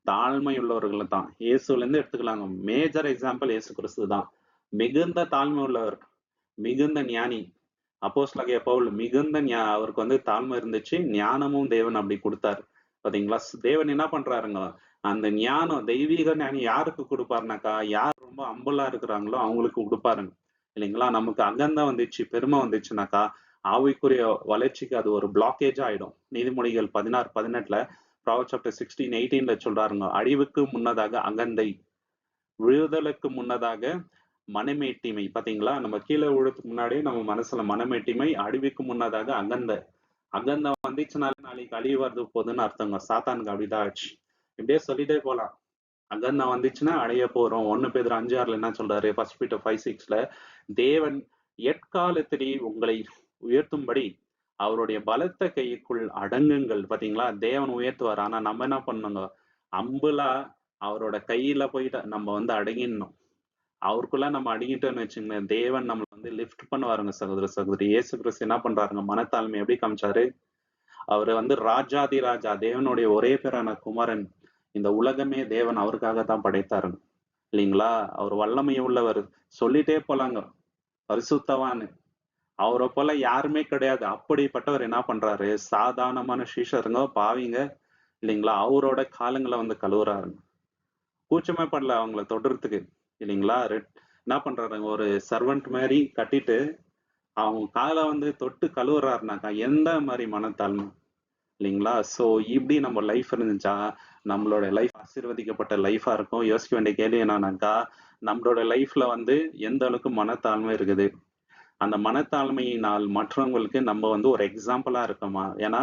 தாழ்மை உள்ளவர்கள் தான். இயேசுல இருந்து எடுத்துக்கலாங்க. மேஜர் எக்ஸாம்பிள் இயேசு கிறிஸ்து தான். மிகுந்த தாழ்மை உள்ளவர், மிகுந்த ஞானி. அப்போஸ்தலனாகிய பவுல் மிகுந்த அவருக்கு வந்து தாழ்மை இருந்துச்சு. ஞானமும் தேவன் அப்படி கொடுத்தாரு. பாத்தீங்களா? தேவன் என்ன பண்றாருங்க, அந்த ஞானம் தெய்வீக ஞானம் யாருக்கு கொடுப்பாருனாக்கா, யார் ரொம்ப அம்பலா இருக்கிறாங்களோ அவங்களுக்கு கொடுப்பாருங்க. இல்லைங்களா? நமக்கு அகந்தான் வந்துச்சு, பெருமை வந்துச்சுனாக்கா, ஆவிக்குரிய வளர்ச்சிக்கு அது ஒரு பிளாக்கேஜ் ஆயிடும். நீதிமொழிகள் 16:18 ப்ராவர்ப்ஸ் சாப்டர் 16:18 சொல்றாருங்க, அழிவுக்கு முன்னதாக அகந்தை, விழுதலுக்கு முன்னதாக மனமேட்டிமை. பாத்தீங்களா? நம்ம கீழே விழுறதுக்கு முன்னாடி நம்ம மனசுல மனமேட்டிமை, அழிவுக்கு முன்னதாக அகந்தை. அகந்தம் வந்துச்சுனாலே நாளைக்கு அழிவு வருது போகுதுன்னு அர்த்தங்க. சாத்தானுக்கு அப்படிதான் ஆச்சு. இப்படியே சொல்லிட்டே போலாம். அகந்தம் வந்துச்சுன்னா அடைய போறோம். 1 பேதுரு 5:6 என்ன சொல்றாரு? 1 Peter 5:6 தேவன் எக்காலத்திலே உங்களை உயர்த்தும்படி அவருடைய பலத்த கைக்குள் அடங்குங்கள். பாத்தீங்களா? தேவன் உயர்த்துவார். ஆனா நம்ம என்ன பண்ணணுங்க? அம்புலா அவரோட கையில போயிட்டு நம்ம வந்து அடங்கிடணும். அவருக்குள்ள நம்ம அடங்கிட்டோம்னு வச்சுங்களேன், தேவன் நம்மள வந்து லிஃப்ட் பண்ணுவாருங்க சகோதர சகோதரி. இயேசு கிறிஸ்து என்ன பண்றாருங்க? மனத்தாழ்மை எப்படி காமிச்சாரு? அவரு வந்து ராஜாதி ராஜா, தேவனுடைய ஒரே பேரான குமாரன். இந்த உலகமே தேவன் அவருக்காக தான் படைத்தாருங்க. இல்லைங்களா? அவர் வல்லமை உள்ளவர். சொல்லிட்டே போலாங்க. பரிசுத்தவான். அவரை போல யாருமே கிடையாது. அப்படிப்பட்டவர் என்ன பண்றாரு? சாதாரணமான சீஷருங்க, பாவிங்க இல்லைங்களா? அவரோட காலங்களை வந்து கழுவுறாருங்க. கூச்சமே படல அவங்கள தொடுறதுக்கு. இல்லைங்களா? என்ன பண்றாருங்க? ஒரு சர்வெண்ட் மாதிரி கட்டிட்டு அவங்க காலை வந்து தொட்டு கழுவுறாருனாக்கா எந்த மாதிரி மனத்தாழ்மை இல்லைங்களா? சோ இப்படி நம்ம லைஃப் இருந்துச்சா நம்மளோட லைஃப் ஆசீர்வதிக்கப்பட்ட லைஃபா இருக்கும். யோசிக்க வேண்டிய கேள்வி என்னன்னாக்கா, நம்மளோட லைஃப்ல வந்து எந்த அளவுக்கு மனத்தாழ்மை இருக்குது? அந்த மனத்தாழ்மையினால் மற்றவங்களுக்கு நம்ம வந்து ஒரு எக்ஸாம்பிளா இருக்கோமா? ஏன்னா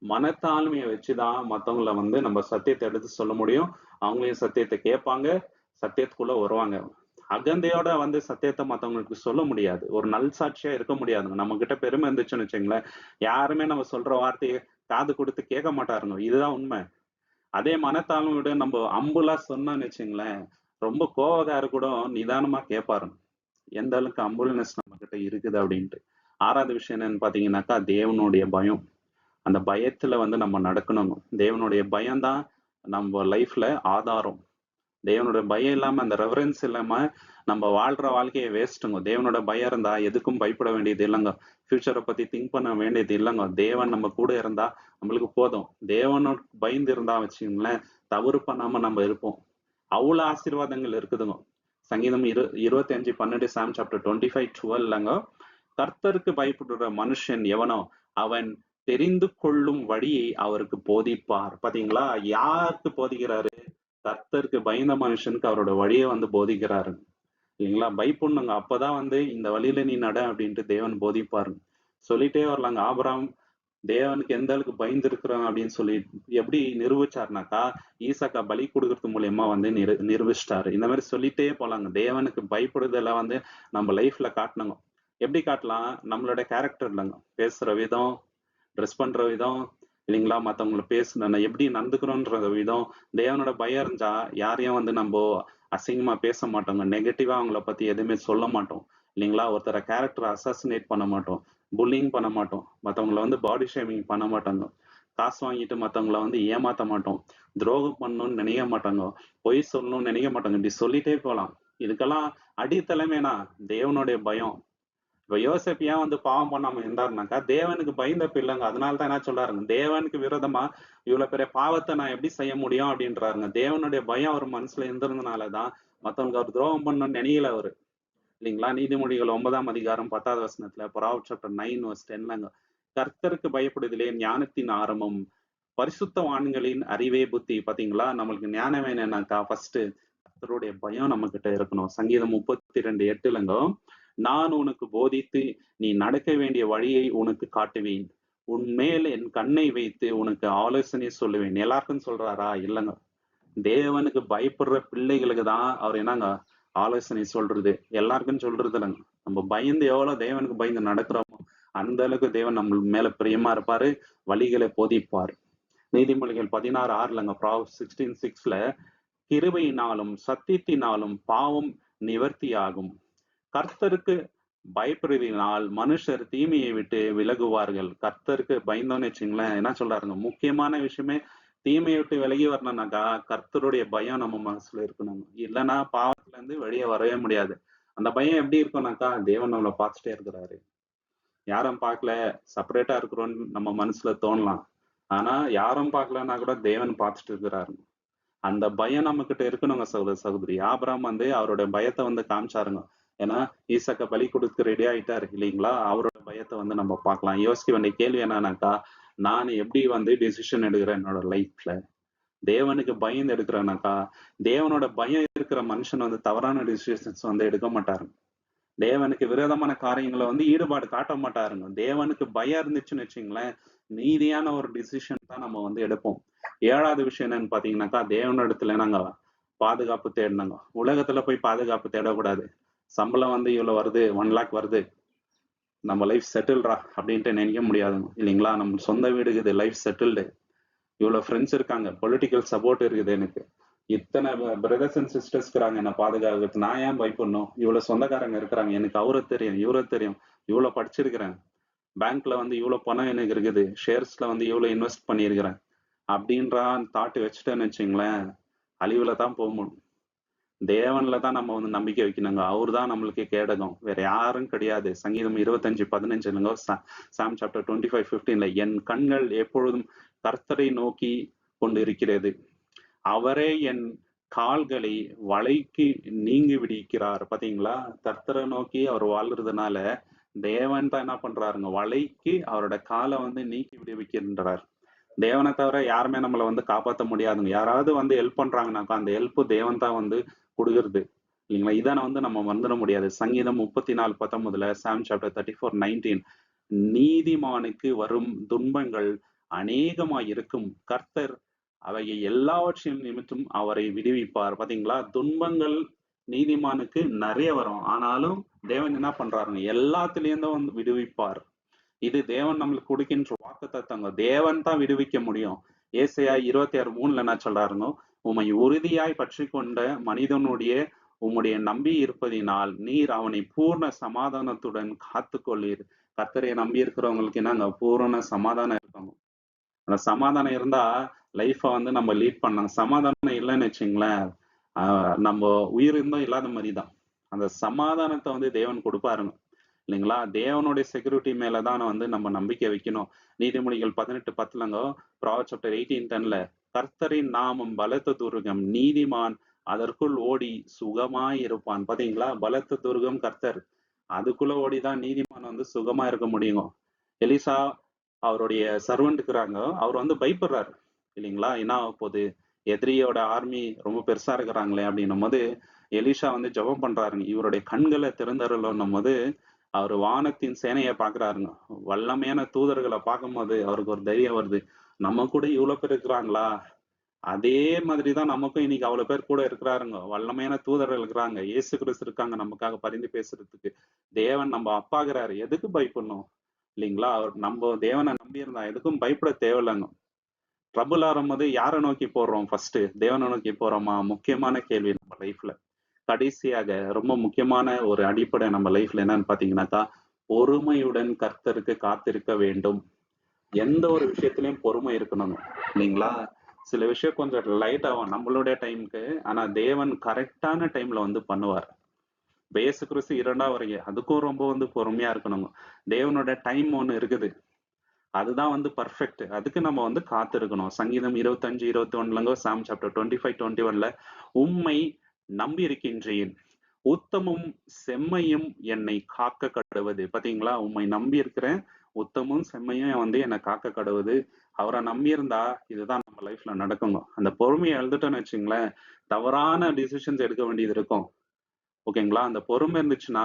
மனத்தாழ்மையை வச்சுதான் மத்தவங்கள வந்து நம்ம சத்தியத்தை எடுத்து சொல்ல முடியும். அவங்களையும் சத்தியத்தை கேட்பாங்க, சத்தியத்துக்குள்ள வருவாங்க. அகந்தையோட வந்து சத்தியத்தை மத்தவங்களுக்கு சொல்ல முடியாது. ஒரு நல்சாட்சியா இருக்க முடியாதுங்க. நம்ம கிட்ட பெருமை இருந்துச்சுன்னு வச்சுங்களேன், யாருமே நம்ம சொல்ற வார்த்தைய காது குடுத்து கேட்க மாட்டாருங்க. இதுதான் உண்மை. அதே மனத்தாழ்மையோட நம்ம அம்புலா சொன்னோம்னு வச்சுங்களேன், ரொம்ப கோவக்காரர் கூட நிதானமா கேட்பாருங்க. எந்த அளவுக்கு அம்புல்னஸ் நம்ம கிட்ட இருக்குது அப்படின்ட்டு. 6வது விஷயம் என்னன்னு பாத்தீங்கன்னாக்கா, தேவனுடைய பயம். அந்த பயத்துல வந்து நம்ம நடக்கணும். தேவனுடைய பயம் தான் நம்ம லைஃப்ல ஆதாரம். தேவனோட பயம் இல்லாம அந்த ரெவரன்ஸ் இல்லாம நம்ம வாழ்ற வாழ்க்கையை வேஸ்ட்டுங்க. தேவனோட பயம் இருந்தா எதுக்கும் பயப்பட வேண்டியது இல்லைங்க. ஃபியூச்சரை பத்தி திங்க் பண்ண வேண்டியது இல்லைங்க. தேவன் நம்ம கூட இருந்தா நம்மளுக்கு போதும். தேவனோட பயந்து இருந்தா வச்சுங்களேன், தவறு பண்ணாம நம்ம இருப்போம். அவ்வளவு ஆசீர்வாதங்கள் இருக்குதுங்க. சங்கீதம் 25:12 சாம் சாப்டர் 25:12ங்க, கர்த்தருக்கு பயப்படுற மனுஷன் எவனோ அவன் தெரிந்து கொள்ளும் வழியை அவருக்கு போதிப்பார். பாத்தீங்களா? யாருக்கு போதிக்கிறாரு? கர்த்தருக்கு பயந்த மனுஷனுக்கு அவரோட வழியை வந்து போதிக்கிறாரு. இல்லைங்களா? பயப்படணுங்க. அப்பதான் வந்து இந்த வழியில நீ நட அப்படின்ட்டு தேவன் போதிப்பாருங்க. சொல்லிட்டே வரலாங்க. ஆபிரகாம் தேவனுக்கு எந்த அளவுக்கு பயந்து இருக்கிறான் அப்படின்னு சொல்லி எப்படி நிரூபிச்சாருனாக்கா, ஈசாக்கா பலி கொடுக்கறது மூலியமா வந்து நிரூபிச்சிட்டாரு. இந்த மாதிரி சொல்லிட்டே போலாங்க. தேவனுக்கு பயப்படுதல வந்து நம்ம லைஃப்ல காட்டணுங்க. எப்படி காட்டலாம்? நம்மளோட கேரக்டர் இல்லைங்க. பேசுற விதம், ட்ரெஸ் பண்ற விதம், இல்லைங்களா? மத்தவங்களை பேசணும் எப்படி நடந்துக்கிறோன்ற விதம். தேவனோட பயம் இருந்தா யாரையும் வந்து நம்ம அசிங்கமா பேச மாட்டோங்க. நெகட்டிவா அவங்கள பத்தி எதுவுமே சொல்ல மாட்டோம். இல்லைங்களா? ஒருத்தர கேரக்டர் அசாசினேட் பண்ண மாட்டோம். புல்லிங் பண்ண மாட்டோம். மத்தவங்கள வந்து பாடி ஷேமிங் பண்ண மாட்டாங்க. காசு வாங்கிட்டு மத்தவங்கள வந்து ஏமாத்த மாட்டோம். துரோகம் பண்ணணும்னு நினைக்க மாட்டாங்க. பொய் சொல்லணும்னு நினைக்க மாட்டாங்க. இப்படி சொல்லிட்டே போலாம். இதுக்கெல்லாம் அடித்தளமேனா தேவனுடைய பயம். இப்ப யோசேப்பு ஏன் வந்து பாவம் பண்ணாம இருந்தாருனாக்கா, தேவனுக்கு பயந்த பிள்ளைங்க. அதனாலதான் என்ன சொல்றாருங்க, தேவனுக்கு விரோதமா இவ்வளவு பெரிய பாவத்தை நான் எப்படி செய்ய முடியும் அப்படின்றாருங்க. தேவனுடைய பயம் அவர் மனசுல இருந்ததுனாலதான் மத்தவங்களுக்கு அவர் துரோகம் பண்ணணும்னு நினைக்கல அவரு. இல்லைங்களா? நீதிமொழிகள் 9ஆம் அதிகாரம் 10வது வசனத்துல Proverbs chapter 9 verse 10ங்க, கர்த்தருக்கு பயப்படுதலே ஞானத்தின் ஆரம்பம், பரிசுத்தவான்களின் அறிவே புத்தி. பாத்தீங்களா? நம்மளுக்கு ஞானம் வேணும்னாக்கா ஃபர்ஸ்ட் கர்த்தருடைய பயம் நம்ம கிட்ட இருக்கணும். சங்கீதம் 32:8லங்க, நான் உனக்கு போதித்து நீ நடக்க வேண்டிய வழியை உனக்கு காட்டுவேன், உன் மேல் என் கண்ணை வைத்து உனக்கு ஆலோசனை சொல்லுவேன். எல்லாருக்கும் சொல்றாரா? இல்லைங்க. தேவனுக்கு பயப்படுற பிள்ளைகளுக்கு தான் அவர் என்னங்க ஆலோசனை சொல்றது. எல்லாருக்கும் சொல்றது இல்லைங்க. நம்ம பயந்து எவ்வளவு தேவனுக்கு பயந்து நடக்கிறோமோ அந்த அளவுக்கு தேவன் நம்ம மேல பிரியமா இருப்பாரு, வழிகளை போதிப்பாரு. நீதிமொழிகள் 16:6லங்க, Proverbs 16:6ல, கிருபையினாலும் சத்தியத்தினாலும் பாவம் நிவர்த்தியாகும், கர்த்தருக்கு பயப்படுவதனால் மனுஷர் தீமையை விட்டு விலகுவார்கள். கர்த்தருக்கு பயந்தோன்னு வச்சுங்களேன், என்ன சொல்றாருங்க, முக்கியமான விஷயமே தீமையை விட்டு விலகி வரணும்னாக்கா கர்த்தருடைய பயம் நம்ம மனசுல இருக்கணும். இல்லைன்னா பாவத்துல இருந்து வெளியே வரவே முடியாது. அந்த பயம் எப்படி இருக்கும்னாக்கா, தேவன் நம்மளை பார்த்துட்டே இருக்கிறாரு, யாரும் பார்க்கல, செப்பரேட்டா இருக்கிறோம்னு நம்ம மனசுல தோணலாம். ஆனா யாரும் பார்க்கலன்னா கூட தேவன் பார்த்துட்டு இருக்கிறாரு. அந்த பயம் நம்ம கிட்ட இருக்கணுங்க சகோதர சகோதரி. ஆபிரகாம் வந்து அவரோட பயத்தை வந்து காமிச்சாருங்க. ஏன்னா ஈசாக்க பலி கொடுக்க ரெடி ஆயிட்டாரு இல்லைங்களா? அவரோட பயத்தை வந்து நம்ம பார்க்கலாம். யோசிக்க வேண்டிய கேள்வி என்னன்னாக்கா, நான் எப்படி வந்து டிசிஷன் எடுக்கிறேன் என்னோட லைஃப்ல? தேவனுக்கு பயந்து எடுக்கிறேன்னாக்கா, தேவனோட பயம் இருக்கிற மனுஷன் வந்து தவறான டிசிஷன்ஸ் வந்து எடுக்க மாட்டாரு. தேவனுக்கு விரோதமான காரியங்களை வந்து ஈடுபாடு காட்ட மாட்டாருங்க. தேவனுக்கு பயம் இருந்துச்சுன்னு வச்சுங்களேன், நீதியான ஒரு டிசிஷன் தான் நம்ம வந்து எடுப்போம். 7வது விஷயம் என்னன்னு பாத்தீங்கன்னாக்கா, தேவனிடத்துல நாங்க பாதுகாப்பு தேடணுங்க. உலகத்துல போய் பாதுகாப்பு தேடக்கூடாது. சம்பளம் வந்து இவ்வளவு வருது, 1 lakh வருது, நம்ம லைஃப் செட்டில்ரா அப்படின்ட்டு நினைக்க முடியாதுங்க. இல்லைங்களா? நம்ம சொந்த வீடு இருக்குது, லைஃப் செட்டில்டு, இவ்வளவு ஃப்ரெண்ட்ஸ் இருக்காங்க, பொலிட்டிக்கல் சப்போர்ட் இருக்குது, எனக்கு இத்தனை பிரதர்ஸ் அண்ட் சிஸ்டர்ஸ் இருக்கிறாங்க என்ன பாதுகாக்கிறதுக்கு, நான் ஏன் பயப்படணும்? இவ்வளவு சொந்தக்காரங்க இருக்கிறாங்க, எனக்கு அவரை தெரியும், இவரை தெரியும், இவ்வளவு படிச்சிருக்கிறேன், பேங்க்ல வந்து இவ்வளவு பணம் எனக்கு இருக்குது, ஷேர்ஸ்ல வந்து இவ்வளவு இன்வெஸ்ட் பண்ணியிருக்கிறேன் அப்படின்றான் தாட்டு வச்சுட்டேன்னு வச்சுங்களேன், அழிவுல தான் போகணும். தேவன்ல தான் நம்ம வந்து நம்பிக்கை வைக்கணுங்க. அவர் தான் நம்மளுக்கு கேடகம், வேற யாரும் கிடையாது. சங்கீதம் 25:15 சாம் சாப்டர் 25:15, என் கண்கள் எப்பொழுதும் கர்த்தரை நோக்கி கொண்டு இருக்கிறது, அவரே என் கால்களை வலைக்கு நீங்கி விடுக்கிறார். பாத்தீங்களா? கர்த்தரை நோக்கி அவர் வாழ்றதுனால தேவன் தான் என்ன பண்றாருங்க, வலைக்கு அவரோட காலை வந்து நீக்கி விடுவிக்கின்றார். தேவனை தவிர யாருமே நம்மளை வந்து காப்பாற்ற முடியாதுங்க. யாராவது வந்து ஹெல்ப் பண்றாங்கனாக்கா அந்த ஹெல்ப் தேவன் தான் வந்து கொடுக்கறது. இல்லைங்களா? இதான வந்து நம்ம வந்துட முடியாது. சங்கீதம் 34:19 சாம் சாப்டர் 34:19, நீதிமானுக்கு வரும் துன்பங்கள் அநேகமாய் இருக்கும், கர்த்தர் அவையை எல்லாவற்றையும் நிமித்தம் அவரை விடுவிப்பார். பாத்தீங்களா? துன்பங்கள் நீதிமானுக்கு நிறைய வரும். ஆனாலும் தேவன் என்ன பண்றாருங்க, எல்லாத்துலேருந்தும் வந்து விடுவிப்பார். இது தேவன் நம்மளுக்கு கொடுக்கின்ற வாக்குத்தத்தங்க. தேவன் தான் விடுவிக்க முடியும். ஏசாயா 26:3 என்ன சொல்றாருங்க, உம்மை உறுதியாய் பற்றி கொண்ட மனிதனுடைய உம்முடைய நம்பி இருப்பதினால் நீர் அவனை பூர்ண சமாதானத்துடன் காத்து கொள்ளீர். கர்த்தரை நம்பி இருக்கிறவங்களுக்கு என்னங்க, பூரண சமாதானம் இருக்கணும். அந்த சமாதானம் இருந்தா லைஃப வந்து நம்ம லீட் பண்ணலாம். சமாதானம் இல்லைன்னு வச்சுங்களேன், நம்ம உயிர் இருந்தும் இல்லாத மாதிரிதான். அந்த சமாதானத்தை வந்து தேவன் கொடுப்பாருங்க இல்லைங்களா? தேவனுடைய செக்யூரிட்டி மேலதான் வந்து நம்ம நம்பிக்கை வைக்கணும். நீதிமொழிகள் 18:10 Proverbs chapter 18:10 கர்த்தரின் நாமம் பலத்த துருகம், நீதிமான் அதற்குள் ஓடி சுகமாய் இருப்பான். பாத்தீங்களா? பலத்த துருகம் கர்த்தர், அதுக்குள்ள ஓடிதான் நீதிமான் வந்து சுகமா இருக்க முடியுங்க. எலிசா அவருடைய சர்வெண்ட் இருக்கிறாங்க, அவர் வந்து பயப்படுறாரு இல்லைங்களா? என்ன ஆக போகுது, எதிரியோட ஆர்மி ரொம்ப பெருசா இருக்கிறாங்களே அப்படின்னும் போது எலிஷா வந்து ஜெபம் பண்றாருங்க. இவருடைய கண்களை திறந்தருளும் போது அவர் வானத்தின் சேனையை பாக்குறாருங்க. வல்லமையான தூதர்களை பார்க்கும்போது அவருக்கு ஒரு தைரியம் வருது, நம்ம கூட இவ்வளவு பேர் இருக்கிறாங்களா, அதே மாதிரிதான் நமக்கும் இன்னைக்கு அவ்வளவு பேர் கூட இருக்கிறாருங்க. வல்லமையான தூதர்கள் இருக்கிறாங்க, இயேசு கிறிஸ்து இருக்காங்க நமக்காக பரிந்து பேசுறதுக்கு. தேவன் நம்ம அப்பாகிறாரு, எதுக்கு பயப்படணும் இல்லைங்களா? அவர் நம்ம தேவனை நம்பி இருந்தா எதுக்கும் பயப்பட தேவையில்லைங்க. ட்ரபுள் ஆறும்போது யாரை நோக்கி போடுறோம்? ஃபர்ஸ்ட் தேவனை நோக்கி போறோமா? முக்கியமான கேள்வி நம்ம லைஃப்ல. கடைசியாக ரொம்ப முக்கியமான ஒரு அடிப்படை நம்ம லைஃப்ல என்னன்னு பாத்தீங்கன்னாக்கா, பொறுமையுடன் கர்த்தருக்கு காத்திருக்க வேண்டும். எந்த ஒரு விஷயத்திலயும் பொறுமை இருக்கணும் இல்லைங்களா? சில விஷயம் கொஞ்சம் லைட் ஆகும் நம்மளுடைய டைமுக்கு, ஆனா தேவன் கரெக்டான டைம்ல வந்து பண்ணுவார். இயேசு கிறிஸ்து 2ஆம் வருகை, அதுக்கும் ரொம்ப வந்து பொறுமையா இருக்கணும். தேவனோட டைம் ஒண்ணு இருக்குது, அதுதான் வந்து பர்ஃபெக்ட். அதுக்கு நம்ம வந்து காத்திருக்கணும். சங்கீதம் 25:21 சாம் சாப்டர் 25:21 உம்மை நம்பி இருக்கின்றேன், உத்தமும் செம்மையும் என்னை காக்க கடவுது. பாத்தீங்களா? உம்மை நம்பி இருக்கிறேன், உத்தமும் செம்மையும் வந்து என்னை காக்க கடவுது. அவரை நம்பி இருந்தா இதுதான் நம்ம லைஃப்ல நடக்குங்க. அந்த பொறுமையை எழுந்துட்டோன்னு வச்சுங்களேன், தவறான டிசிஷன்ஸ் எடுக்க வேண்டியது இருக்கும். ஓகேங்களா? அந்த பொறுமை இருந்துச்சுன்னா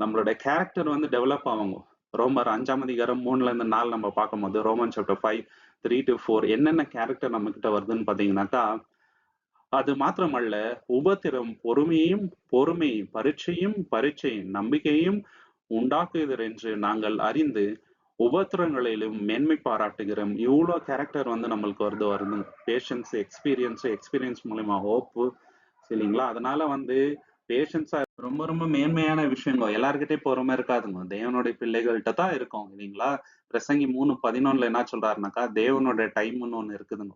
நம்மளோட கேரக்டர் வந்து டெவலப் ஆகுங்க. ரோமர் 5:3-4 நம்ம பார்க்கும்போது ரோமன் சாப்டர் 5:3-4 என்னென்ன கேரக்டர் நம்ம கிட்ட வருதுன்னு பாத்தீங்கன்னாக்கா, அது மாத்திரமல்ல, உபத்திரம் பொறுமையும், பொறுமை பரீட்சையும், பரீட்சை நம்பிக்கையும் உண்டாக்குகிறது என்று நாங்கள் அறிந்து உபத்திரங்களிலும் மேன்மை பாராட்டுகிறோம். இவ்வளோ கேரக்டர் வந்து நம்மளுக்கு வருது. பேஷன்ஸ், எக்ஸ்பீரியன்ஸ் மூலமா ஹோப்பு சரிங்களா? அதனால வந்து பேஷன்ஸா ரொம்ப ரொம்ப மேன்மையான விஷயங்க. எல்லார்கிட்டயும் பொறுமை இருக்காதுங்க. தேவனுடைய பிள்ளைகள்கிட்ட தான் இருக்கும் இல்லைங்களா? பிரசங்கி 3:11 என்ன சொல்றாருனாக்கா, தேவனுடைய டைம்னு ஒண்ணு இருக்குதுங்க.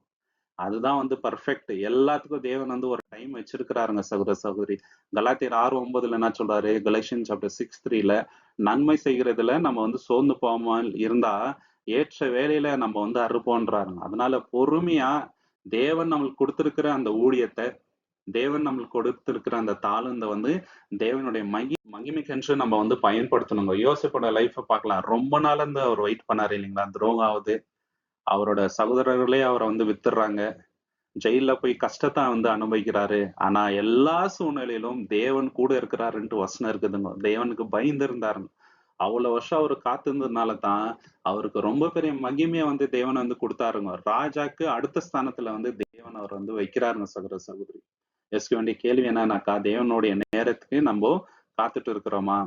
அதுதான் வந்து பர்ஃபெக்ட். எல்லாத்துக்கும் தேவன் வந்து ஒரு டைம் வச்சிருக்கிறாருங்க சகோதரி. கலாத்தியர் 6:9 என்ன சொல்றாரு? கலேஷியன்ஸ் சாப்டர் 6:3 நன்மை செய்கிறதுல நம்ம வந்து சோர்ந்து போகாமல் இருந்தா ஏற்ற வேலையில நம்ம வந்து அறுப்போன்றாருங்க. அதனால பொறுமையா தேவன் நம்மளுக்கு கொடுத்திருக்கிற அந்த ஊழியத்தை, தேவன் நம்மளுக்கு கொடுத்திருக்கிற அந்த தாளந்த வந்து தேவனுடைய மகிமைக்கென்று நம்ம வந்து பயன்படுத்தணுங்க. யோசிப்போட லைஃப பார்க்கலாம். ரொம்ப நாள் இருந்து அவர் வெயிட் பண்ணாரு இல்லைங்களா? துரோகம் ஆகுது, அவரோட சகோதரர்களே அவரை வந்து வித்துடுறாங்க, ஜெயில போய் கஷ்டத்தை வந்து அனுபவிக்கிறாரு. ஆனா எல்லா சூழ்நிலையிலும் தேவன் கூட இருக்கிறாருன்ட்டு வசனம் இருக்குதுங்க. தேவனுக்கு பயந்து இருந்தாருங்க. அவ்வளவு வருஷம் அவரு காத்திருந்ததுனால தான் அவருக்கு ரொம்ப பெரிய மகிமையை வந்து தேவன் வந்து கொடுத்தாருங்க. ராஜாக்கு அடுத்த ஸ்தானத்துல வந்து தேவன் அவர் வந்து வைக்கிறாருங்க சகோதரி. யோசிக்க வேண்டிய கேள்வி என்னன்னாக்கா, தேவனுடைய நேரத்துக்கு நம்ம காத்துட்டு இருக்கிறோமா,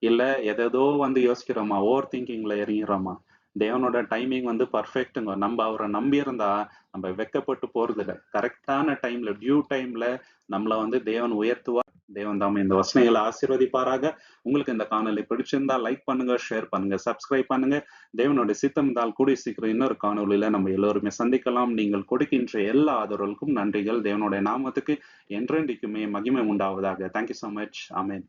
இல்ல எதோ வந்து யோசிக்கிறோமா, ஓவர் திங்கிங்ல இறங்கிறோமா? தேவனோட டைமிங் வந்து பர்ஃபெக்ட்டுங்க. நம்ம அவரை நம்பி இருந்தா நம்ம வெக்கப்பட்டு போறது இல்லை. கரெக்டான டைம்ல, டியூ டைம்ல நம்மள வந்து தேவன் உயர்த்துவார். தேவன் தாமே இந்த வசனங்களை ஆசீர்வதிப்பாராக. உங்களுக்கு இந்த காணொலி பிடிச்சிருந்தா லைக் பண்ணுங்க, ஷேர் பண்ணுங்க, சப்ஸ்கிரைப் பண்ணுங்க. தேவனுடைய சித்தம் இருந்தால் கூடிய சீக்கிரம் இன்னொரு காணொலியில நம்ம எல்லோருமே சந்திக்கலாம். நீங்கள் கொடுக்கின்ற எல்லா ஆதரவுகளுக்கும் நன்றிகள். தேவனுடைய நாமத்துக்கு என்றென்றைக்குமே மகிமை உண்டாவதாக. Thank you so much. ஆமென்.